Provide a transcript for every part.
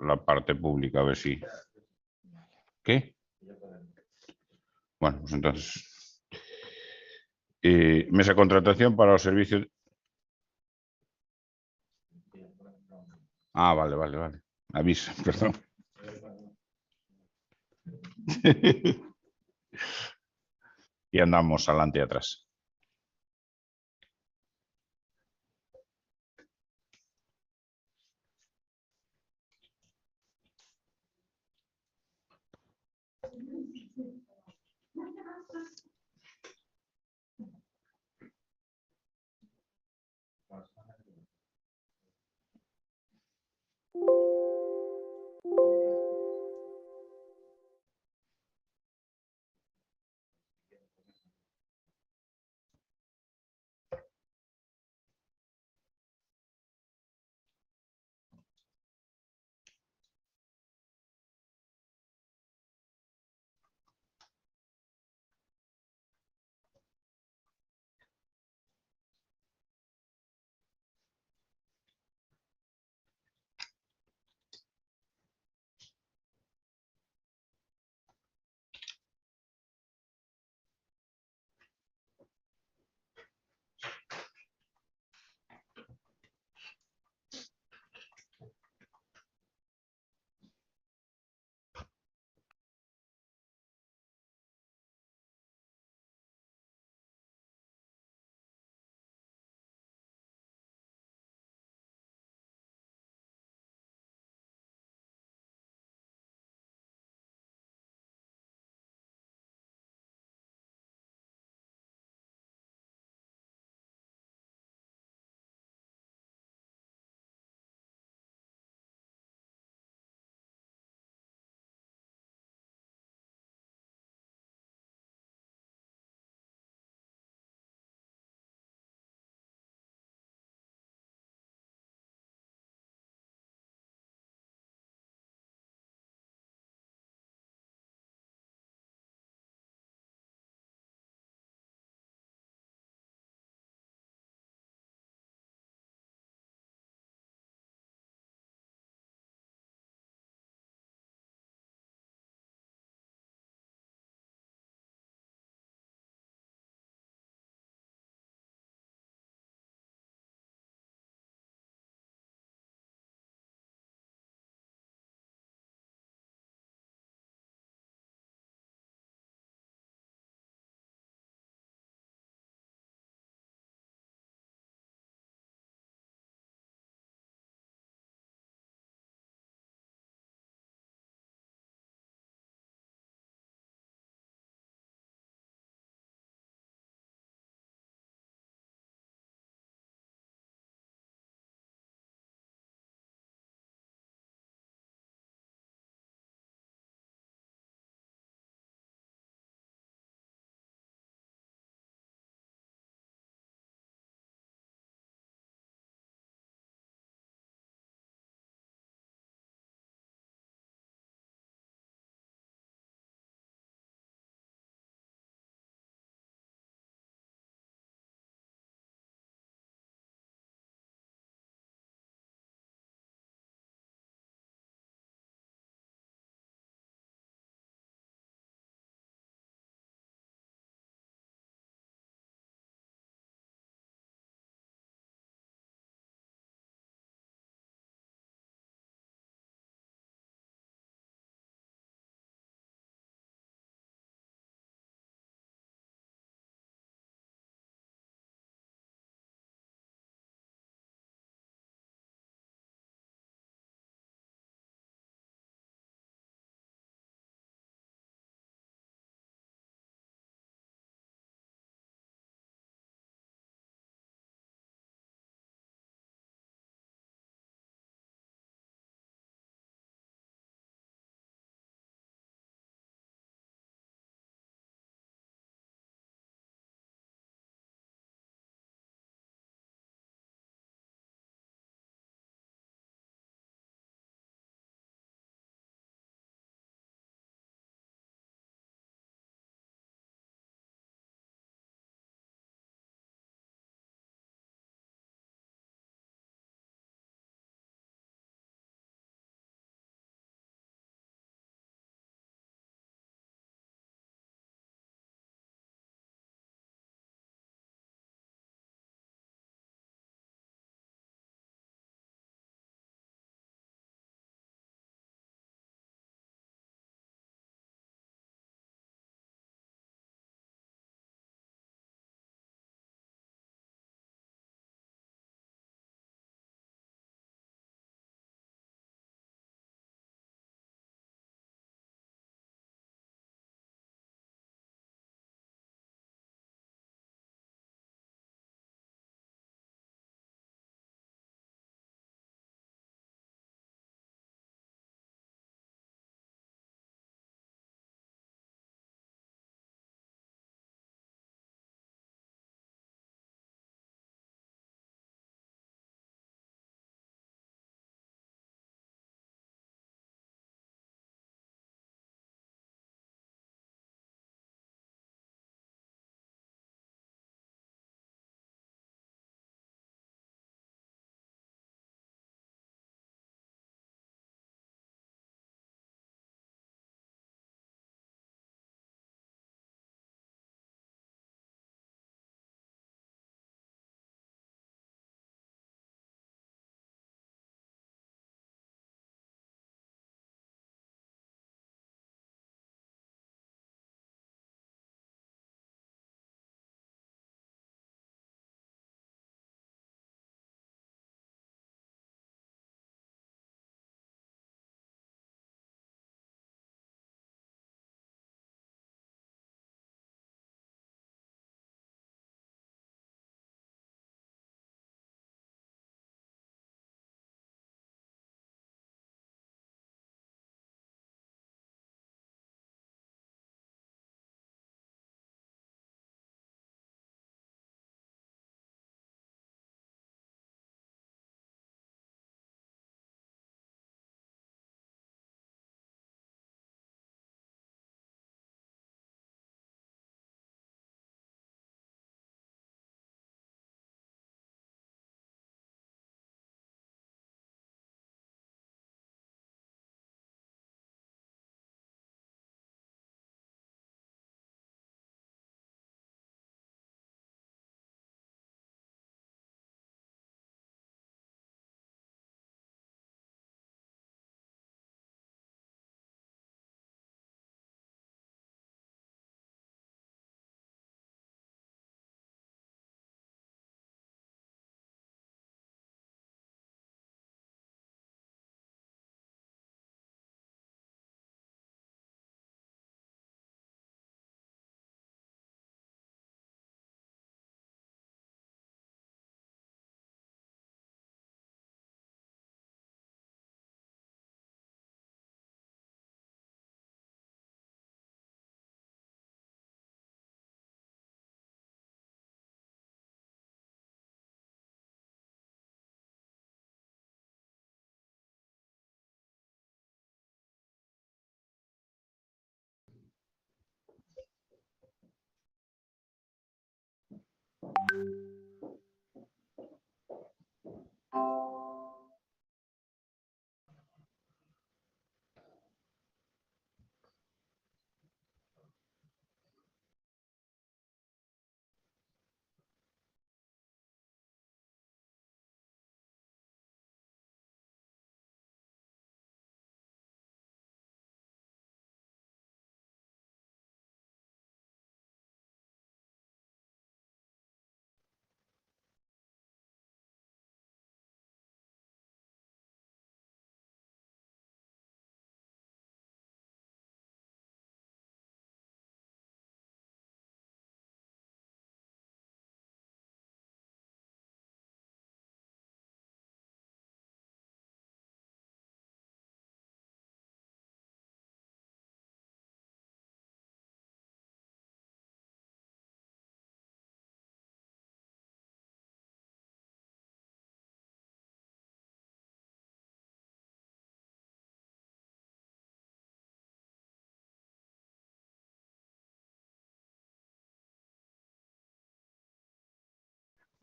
la parte pública, a ver si. ¿Qué? Bueno, pues entonces. Mesa de contratación para los servicios. Ah, vale, vale, vale. Avisa, perdón. Y andamos adelante y atrás.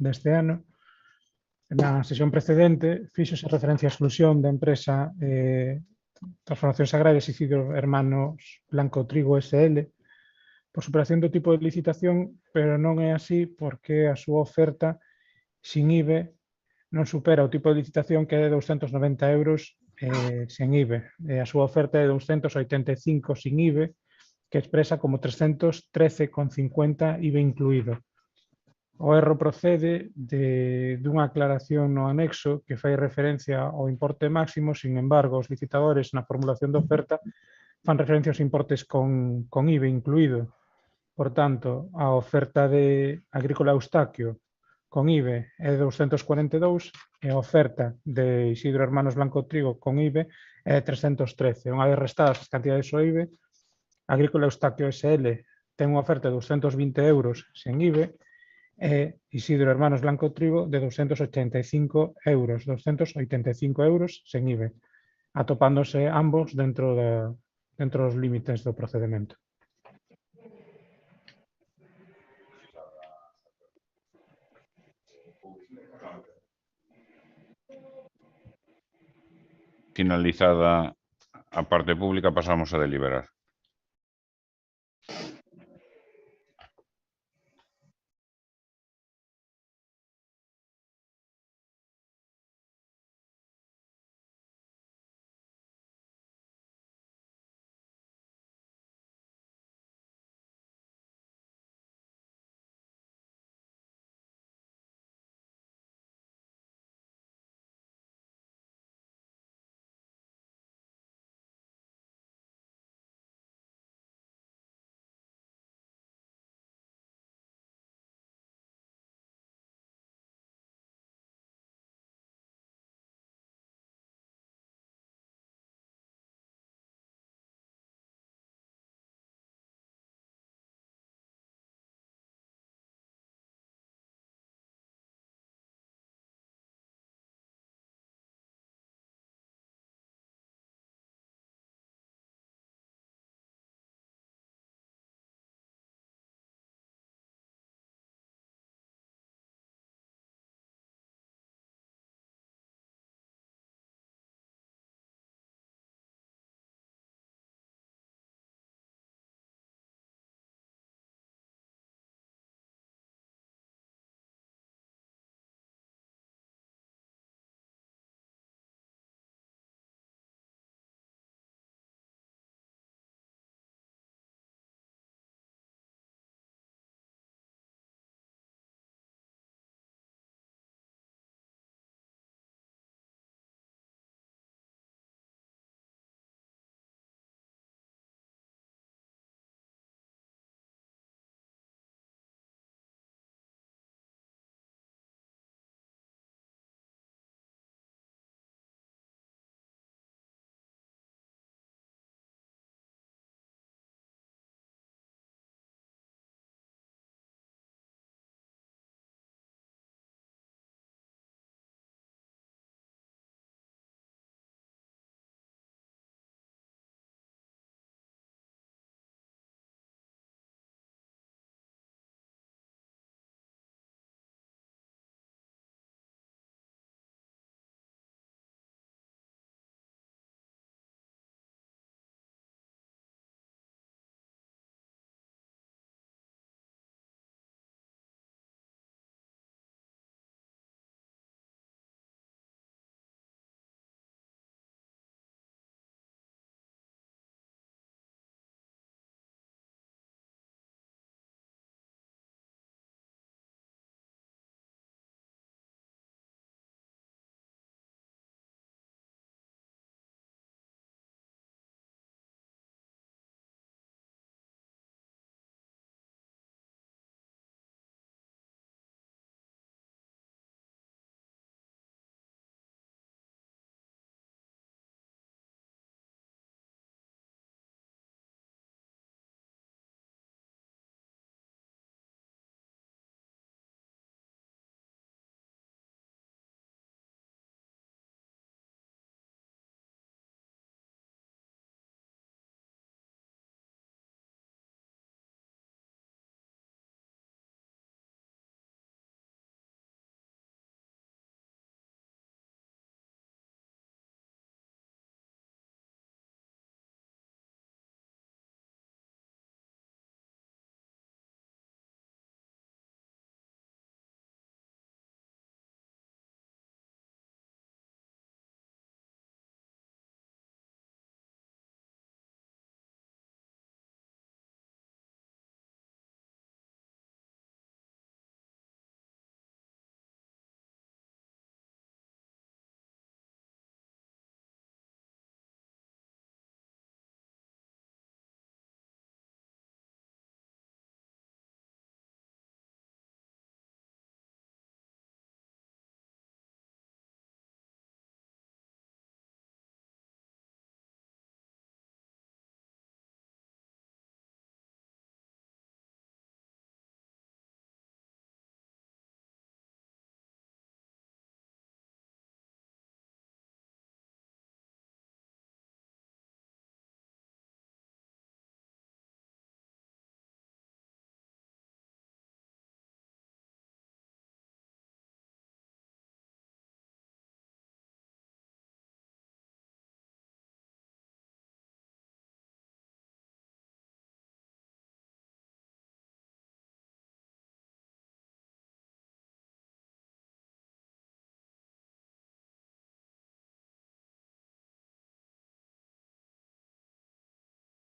deste ano. Na sesión precedente fíxose referencia á exclusión da empresa Transformacións Agrarias Isidro Hermanos Blanco Trigo SL por superación do tipo de licitación, pero non é así porque a súa oferta sin IBE non supera o tipo de licitación que é de 290 euros sen IBE. A súa oferta é de 285 sin IBE, que expresa como 313,50 IBE incluído. O erro procede dunha aclaración no anexo que fai referencia ao importe máximo, sin embargo, os licitadores na formulación da oferta fan referencia aos importes con IBE incluído. Por tanto, a oferta de Agrícola Eustaquio con IBE é de 242 e a oferta de Isidro Hermanos Blanco Trigo con IBE é de 313. Unha vez restadas as cantidades do IBE, Agrícola Eustaquio SL ten unha oferta de 220 euros sen IBE e Isidro Hermanos Blanco Trigo de 285 euros, 285 euros sen IBE, atopándose ambos dentro dos límites do procedimento. Finalizada a parte pública, pasamos a deliberar.